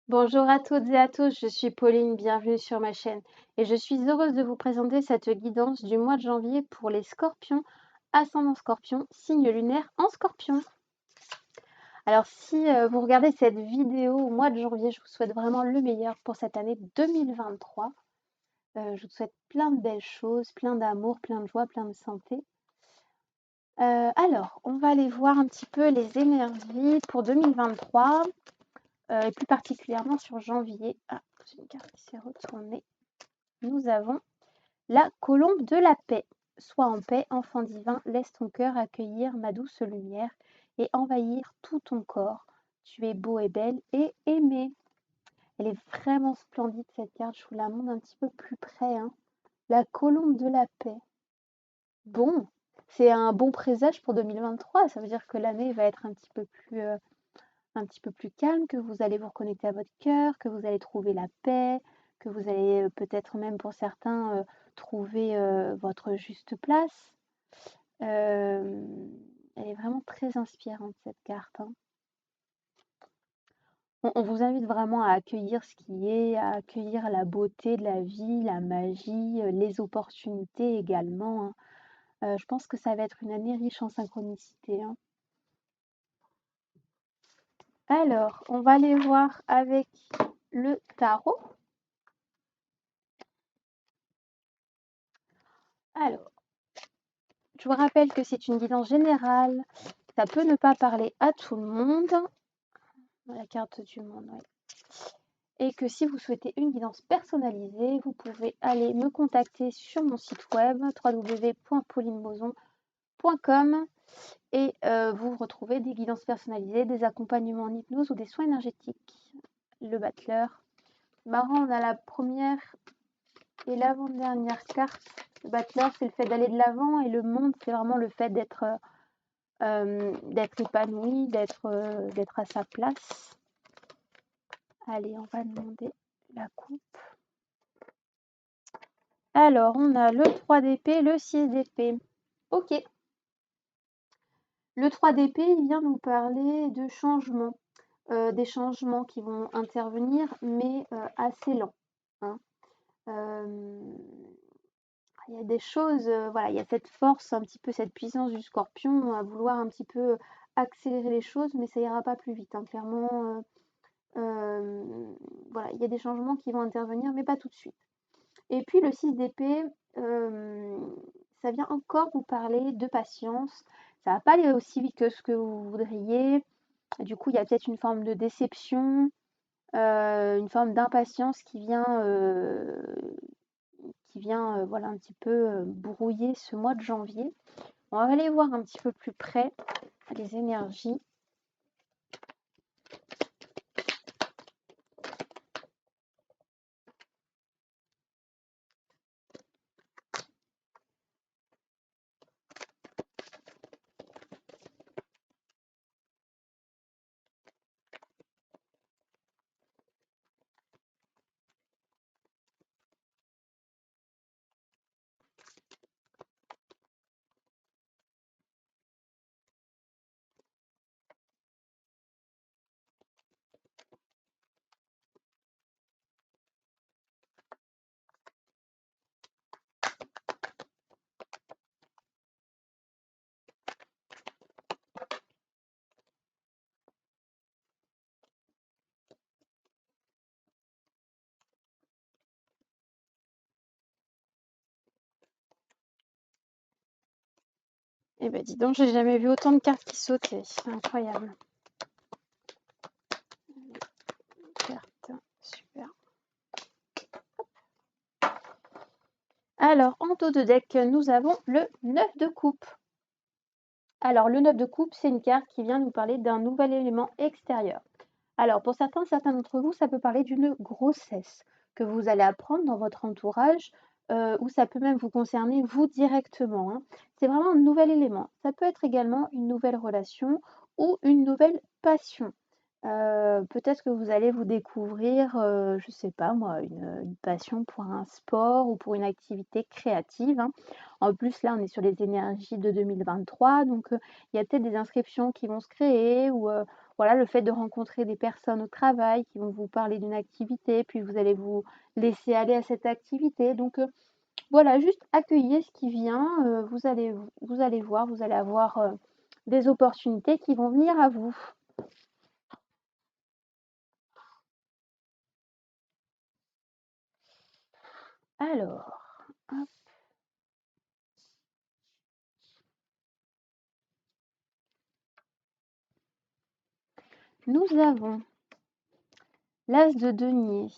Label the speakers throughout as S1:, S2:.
S1: Bonjour à toutes et à tous, je suis Pauline, bienvenue sur ma chaîne et je suis heureuse de vous présenter cette guidance du mois de janvier pour les scorpions, ascendant scorpion, signe lunaire en scorpion. Alors si vous regardez cette vidéo au mois de janvier, je vous souhaite vraiment le meilleur pour cette année 2023. Je vous souhaite plein de belles choses, plein d'amour, plein de joie, plein de santé. Alors, on va aller voir un petit peu les énergies pour 2023. Et plus particulièrement sur janvier. Ah, j'ai une carte qui s'est retournée. Nous avons la colombe de la paix. Sois en paix, enfant divin, laisse ton cœur accueillir ma douce lumière et envahir tout ton corps. Tu es beau et belle et aimée. Elle est vraiment splendide cette carte, je vous la montre un petit peu plus près. Hein. La colombe de la paix. Bon, c'est un bon présage pour 2023, ça veut dire que l'année va être un petit peu plus calme, que vous allez vous reconnecter à votre cœur, que vous allez trouver la paix, que vous allez peut-être même pour certains trouver votre juste place. Elle est vraiment très inspirante cette carte. Hein. On vous invite vraiment à accueillir ce qui est, à accueillir la beauté de la vie, la magie, les opportunités également. Hein. Je pense que ça va être une année riche en synchronicité. Hein. Alors, on va aller voir avec le tarot. Alors, je vous rappelle que c'est une guidance générale. Ça peut ne pas parler à tout le monde. La carte du monde, oui. Et que si vous souhaitez une guidance personnalisée, vous pouvez aller me contacter sur mon site web www.paulinemoson.com et vous retrouvez des guidances personnalisées, des accompagnements en hypnose ou des soins énergétiques. Le battleur. Marrant, on a la première et l'avant-dernière carte. Le battleur, c'est le fait d'aller de l'avant et le monde, c'est vraiment le fait d'être épanoui, d'être à sa place. Allez, on va demander la coupe. Alors, on a le 3 d'épée, le 6 d'épée. Ok. Le 3 d'épée, il vient nous parler de changements. Des changements qui vont intervenir, mais assez lents. Hein. Il y a des choses, voilà, il y a cette force, un petit peu cette puissance du scorpion à vouloir un petit peu accélérer les choses, mais ça ira pas plus vite. Hein. Clairement, voilà, il y a des changements qui vont intervenir, mais pas tout de suite. Et puis le 6 d'épée, ça vient encore vous parler de patience. Ça va pas aller aussi vite que ce que vous voudriez. Du coup, il y a peut-être une forme de déception, une forme d'impatience qui vient voilà, un petit peu brouiller ce mois de janvier. On va aller voir un petit peu plus près les énergies. Eh ben dis donc, j'ai jamais vu autant de cartes qui sautaient. Incroyable. Carte, super. Alors, en dos de deck, nous avons le 9 de coupe. Alors, le 9 de coupe, c'est une carte qui vient nous parler d'un nouvel élément extérieur. Alors, pour certains d'entre vous, ça peut parler d'une grossesse que vous allez apprendre dans votre entourage ou ça peut même vous concerner vous directement. Hein. C'est vraiment un nouvel élément. Ça peut être également une nouvelle relation ou une nouvelle passion. Peut-être que vous allez vous découvrir, je sais pas moi, une passion pour un sport ou pour une activité créative, hein. En plus, là, on est sur les énergies de 2023, donc il y a peut-être des inscriptions qui vont se créer voilà, le fait de rencontrer des personnes au travail qui vont vous parler d'une activité, puis vous allez vous laisser aller à cette activité. Donc, voilà, juste accueillez ce qui vient, vous allez voir, vous allez avoir, des opportunités qui vont venir à vous. Alors, hop, nous avons l'as de denier,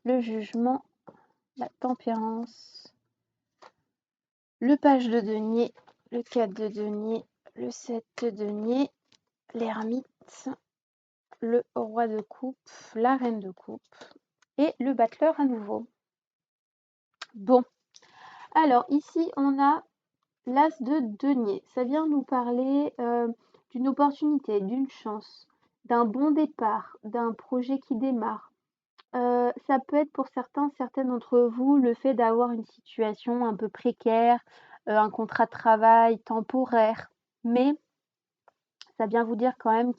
S1: le jugement, la tempérance, le page de denier, le 4 de denier, le 7 de denier, l'ermite, le roi de coupe, la reine de coupe et le battleur à nouveau. Bon, alors ici on a l'as de denier. Ça vient nous parler d'une opportunité, d'une chance, d'un bon départ, d'un projet qui démarre. Ça peut être pour certaines d'entre vous, le fait d'avoir une situation un peu précaire, un contrat de travail temporaire. Mais ça vient vous dire quand même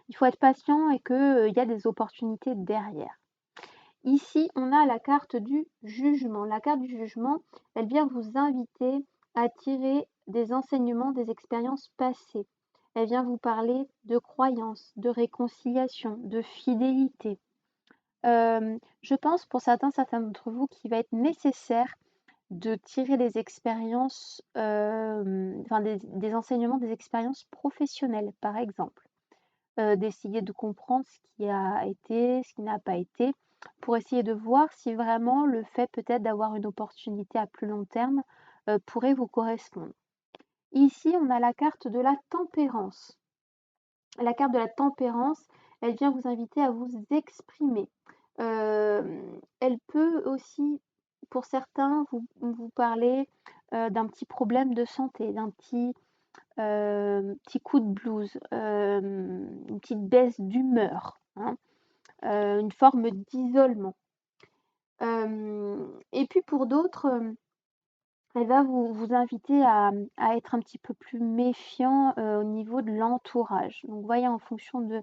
S1: il faut être patient et qu'il y a des opportunités derrière. Ici, on a la carte du jugement. La carte du jugement, elle vient vous inviter à tirer des enseignements des expériences passées. Elle vient vous parler de croyance, de réconciliation, de fidélité. Je pense pour certains d'entre vous qu'il va être nécessaire de tirer des expériences, des enseignements des expériences professionnelles, par exemple. D'essayer de comprendre ce qui a été, ce qui n'a pas été, pour essayer de voir si vraiment le fait peut-être d'avoir une opportunité à plus long terme, pourrait vous correspondre. Ici, on a la carte de la tempérance. La carte de la tempérance, elle vient vous inviter à vous exprimer. Elle peut aussi, pour certains, vous parler, d'un petit problème de santé, d'un petit coup de blues, une petite baisse d'humeur, hein, une forme d'isolement. Et puis pour d'autres, elle va vous inviter à être un petit peu plus méfiant, au niveau de l'entourage. Donc voyez en fonction de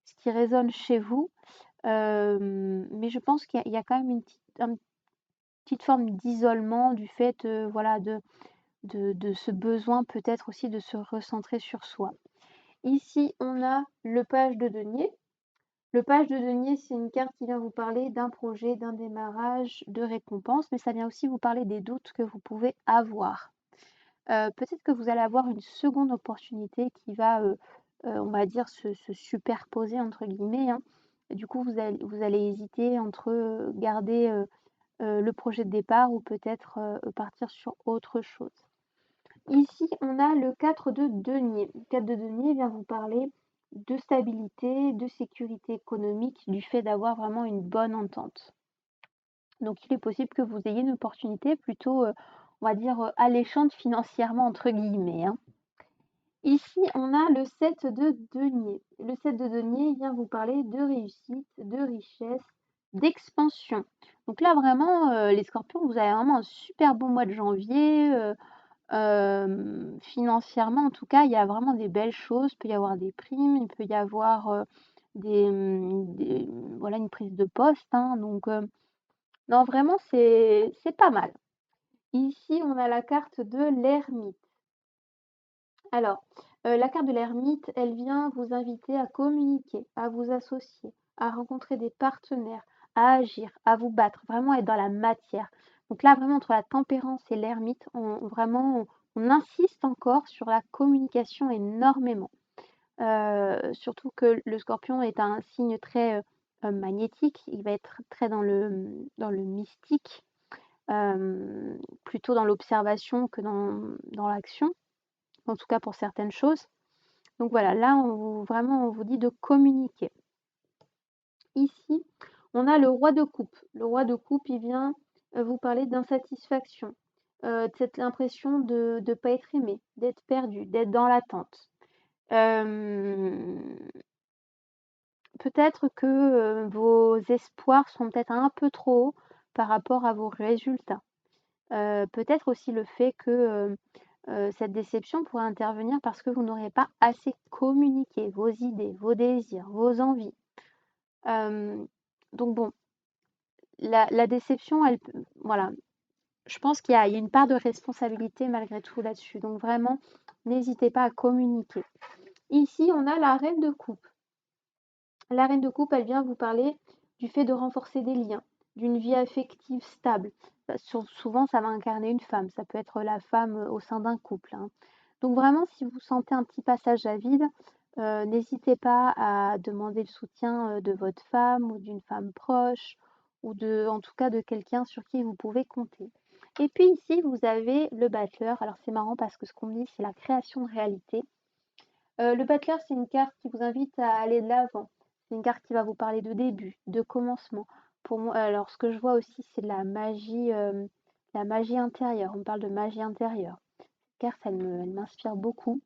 S1: ce qui résonne chez vous, mais je pense qu'il y a quand même une petite forme d'isolement du fait, voilà, de ce besoin peut-être aussi de se recentrer sur soi. Ici, on a le page de denier. Le page de denier, c'est une carte qui vient vous parler d'un projet, d'un démarrage, de récompense, mais ça vient aussi vous parler des doutes que vous pouvez avoir. Peut-être que vous allez avoir une seconde opportunité qui va, on va dire, se superposer entre guillemets, hein. Et du coup, vous allez hésiter entre garder le projet de départ ou peut-être partir sur autre chose. Ici, on a le 4 de denier. Le 4 de denier vient vous parler de stabilité, de sécurité économique, du fait d'avoir vraiment une bonne entente. Donc il est possible que vous ayez une opportunité plutôt, on va dire, alléchante financièrement entre guillemets, hein. Ici, on a le 7 de denier. Le 7 de denier vient vous parler de réussite, de richesse, d'expansion. Donc là vraiment, les scorpions, vous avez vraiment un super bon mois de janvier, financièrement, en tout cas, il y a vraiment des belles choses. Il peut y avoir des primes, il peut y avoir, voilà, une prise de poste, hein, donc non, vraiment, c'est pas mal. Ici, on a la carte de l'ermite. Alors, la carte de l'ermite, elle vient vous inviter à communiquer, à vous associer, à rencontrer des partenaires, à agir, à vous battre, vraiment être dans la matière. Donc là, vraiment, entre la tempérance et l'ermite, on insiste encore sur la communication énormément. Surtout que le scorpion est un signe très magnétique, il va être très dans le mystique, plutôt dans l'observation que dans l'action, en tout cas pour certaines choses. Donc voilà, là, on vous dit de communiquer. Ici, on a le roi de coupe. Le roi de coupe, il vient vous parler d'insatisfaction, de cette impression de ne pas être aimé, d'être perdu, d'être dans l'attente. Peut-être que vos espoirs sont peut-être un peu trop hauts par rapport à vos résultats. Peut-être aussi le fait que cette déception pourrait intervenir parce que vous n'aurez pas assez communiqué vos idées, vos désirs, vos envies. Donc bon, la déception, voilà, je pense qu'il y a une part de responsabilité malgré tout là-dessus. Donc vraiment, n'hésitez pas à communiquer. Ici, on a la reine de coupe. La reine de coupe, elle vient vous parler du fait de renforcer des liens, d'une vie affective stable. Souvent, ça va incarner une femme. Ça peut être la femme au sein d'un couple, hein. Donc vraiment, si vous sentez un petit passage à vide, n'hésitez pas à demander le soutien de votre femme ou d'une femme proche ou en tout cas de quelqu'un sur qui vous pouvez compter. Et puis ici, vous avez le battleur. Alors c'est marrant parce que ce qu'on me dit, c'est la création de réalité. Le battleur, c'est une carte qui vous invite à aller de l'avant. C'est une carte qui va vous parler de début, de commencement. Pour moi, alors ce que je vois aussi, c'est la magie intérieure. On parle de magie intérieure. Cette carte, elle m'inspire beaucoup.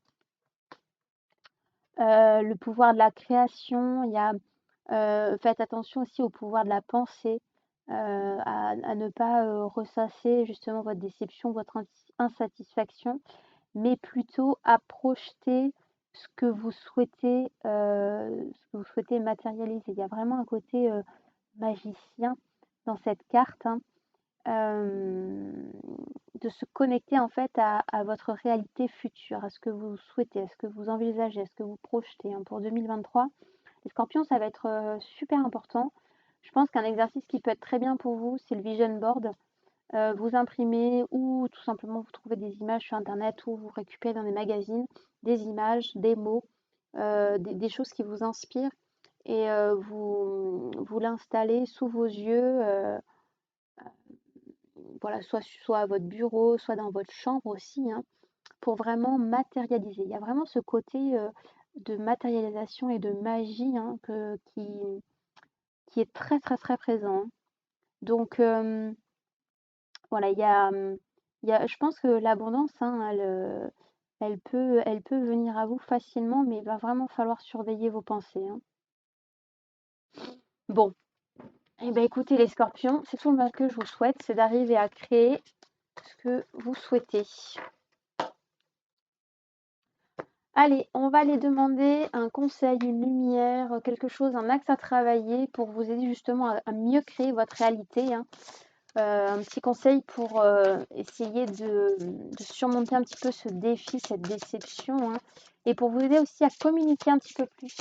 S1: Le pouvoir de la création, il y a faites attention aussi au pouvoir de la pensée, à ne pas ressasser justement votre déception, votre insatisfaction, mais plutôt à projeter ce que vous souhaitez matérialiser. Il y a vraiment un côté magicien dans cette carte, hein. De se connecter en fait à votre réalité future, à ce que vous souhaitez, à ce que vous envisagez, à ce que vous projetez, hein. Pour 2023, les scorpions, ça va être super important. Je pense qu'un exercice qui peut être très bien pour vous, c'est le vision board. Vous imprimez ou tout simplement vous trouvez des images sur internet ou vous récupérez dans des magazines des images, des mots, des choses qui vous inspirent et vous l'installez sous vos yeux, voilà, soit à votre bureau, soit dans votre chambre aussi, hein, pour vraiment matérialiser. Il y a vraiment ce côté de matérialisation et de magie, hein, qui est très très très présent, hein. Donc voilà, je pense que l'abondance, hein, elle peut venir à vous facilement, mais il va vraiment falloir surveiller vos pensées, hein. Bon, et ben écoutez les scorpions, c'est tout le mal que je vous souhaite, c'est d'arriver à créer ce que vous souhaitez. Allez, on va aller demander un conseil, une lumière, quelque chose, un axe à travailler pour vous aider justement à mieux créer votre réalité, hein. Un petit conseil pour essayer de surmonter un petit peu ce défi, cette déception, hein, et pour vous aider aussi à communiquer un petit peu plus.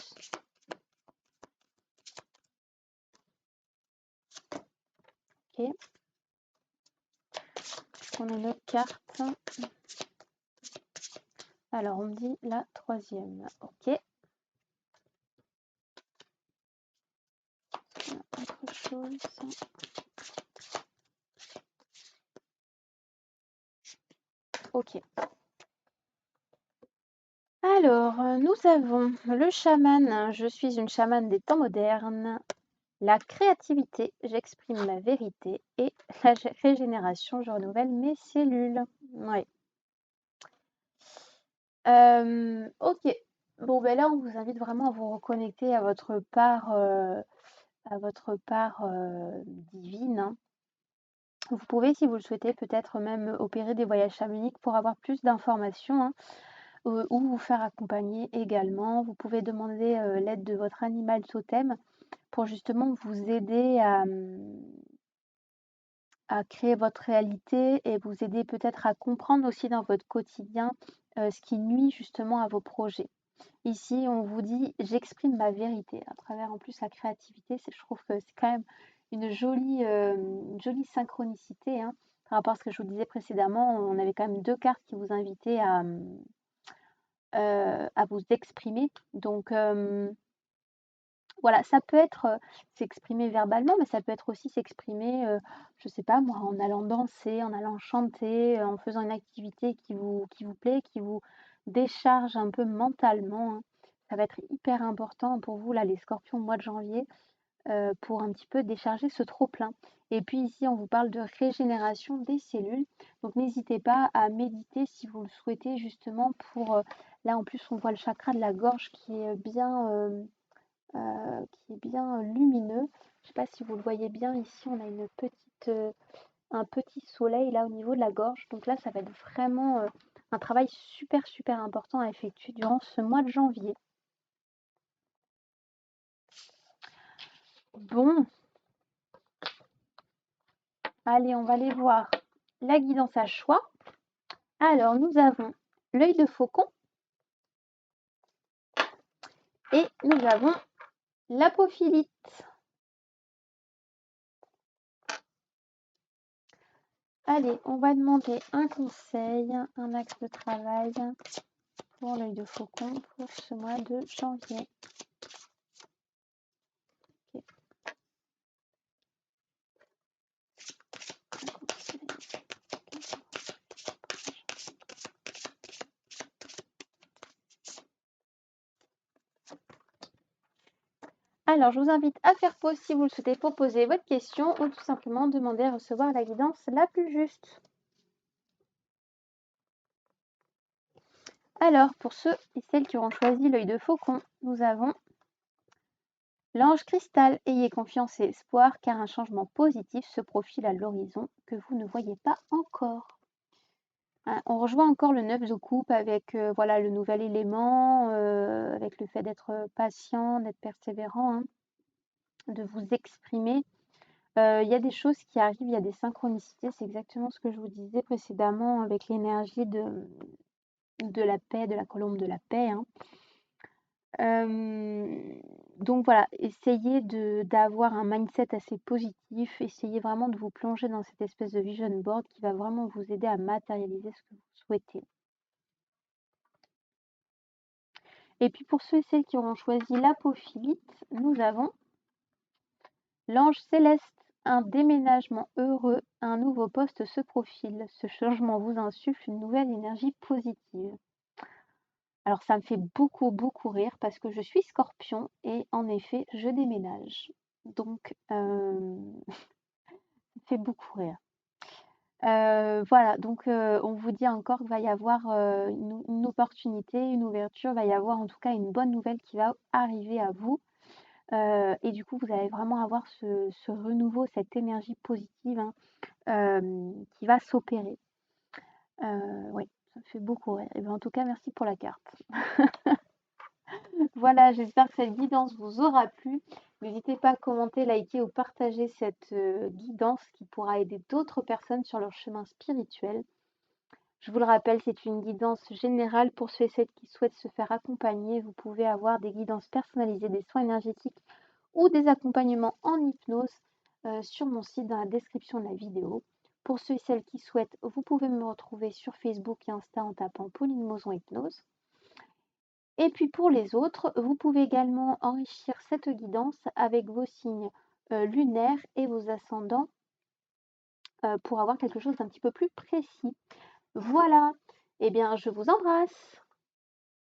S1: Ok. On a notre carte. Alors, on me dit la troisième. Ok. Autre chose. Ok. Alors, nous avons le chaman. Je suis une chamane des temps modernes. La créativité, j'exprime la vérité. Et la régénération, je renouvelle mes cellules. Oui. Ok. Bon, ben là, on vous invite vraiment à vous reconnecter à votre part, divine, hein. Vous pouvez, si vous le souhaitez, peut-être même opérer des voyages chamaniques pour avoir plus d'informations, hein, ou vous faire accompagner également. Vous pouvez demander l'aide de votre animal totem pour justement vous aider à créer votre réalité et vous aider peut-être à comprendre aussi dans votre quotidien ce qui nuit justement à vos projets. Ici, on vous dit j'exprime ma vérité à travers en plus la créativité. Je trouve que c'est quand même une jolie synchronicité, hein, par rapport à ce que je vous disais précédemment. On avait quand même deux cartes qui vous invitaient à vous exprimer. Donc voilà, ça peut être s'exprimer verbalement, mais ça peut être aussi s'exprimer, je sais pas moi, en allant danser, en allant chanter, en faisant une activité qui vous plaît, qui vous décharge un peu mentalement, hein. Ça va être hyper important pour vous là, les scorpions, au mois de janvier, pour un petit peu décharger ce trop-plein. Et puis ici, on vous parle de régénération des cellules. Donc n'hésitez pas à méditer si vous le souhaitez justement pour, là en plus on voit le chakra de la gorge qui est bien lumineux. Je ne sais pas si vous le voyez bien ici, on a un petit soleil là au niveau de la gorge. Donc là, ça va être vraiment un travail super, super important à effectuer durant ce mois de janvier. Bon, allez, on va aller voir la guidance à choix. Alors, nous avons l'œil de faucon et nous avons l'apophilite. Allez, on va demander un conseil, un axe de travail pour l'œil de faucon pour ce mois de janvier. Okay. Alors, je vous invite à faire pause si vous le souhaitez pour poser votre question ou tout simplement demander à recevoir la guidance la plus juste. Alors, pour ceux et celles qui auront choisi l'œil de faucon, nous avons l'ange cristal. Ayez confiance et espoir car un changement positif se profile à l'horizon que vous ne voyez pas encore. On rejoint encore le 9 de coupe avec voilà, le nouvel élément, avec le fait d'être patient, d'être persévérant, hein, de vous exprimer. Il y a des choses qui arrivent, il y a des synchronicités, c'est exactement ce que je vous disais précédemment avec l'énergie de la paix, de la colombe de la paix. Hein. Donc voilà, essayez d'avoir un mindset assez positif, essayez vraiment de vous plonger dans cette espèce de vision board qui va vraiment vous aider à matérialiser ce que vous souhaitez. Et puis pour ceux et celles qui auront choisi l'apophilite, nous avons l'ange céleste. Un déménagement heureux, un nouveau poste se profile. Ce changement vous insuffle une nouvelle énergie positive. Alors ça me fait beaucoup, beaucoup rire parce que je suis Scorpion et en effet, je déménage. Donc, ça me fait beaucoup rire. Voilà, donc on vous dit encore qu'il va y avoir une opportunité, une ouverture, il va y avoir en tout cas une bonne nouvelle qui va arriver à vous. Et du coup, vous allez vraiment avoir ce renouveau, cette énergie positive hein, qui va s'opérer. Oui, ça me fait beaucoup rire. Et bien, en tout cas, merci pour la carte. Voilà, j'espère que cette guidance vous aura plu. N'hésitez pas à commenter, liker ou partager cette guidance qui pourra aider d'autres personnes sur leur chemin spirituel. Je vous le rappelle, c'est une guidance générale pour ceux et celles qui souhaitent se faire accompagner. Vous pouvez avoir des guidances personnalisées, des soins énergétiques ou des accompagnements en hypnose sur mon site dans la description de la vidéo. Pour ceux et celles qui souhaitent, vous pouvez me retrouver sur Facebook et Insta en tapant Pauline Mozon Hypnose. Et puis pour les autres, vous pouvez également enrichir cette guidance avec vos signes lunaires et vos ascendants pour avoir quelque chose d'un petit peu plus précis. Voilà, eh bien je vous embrasse.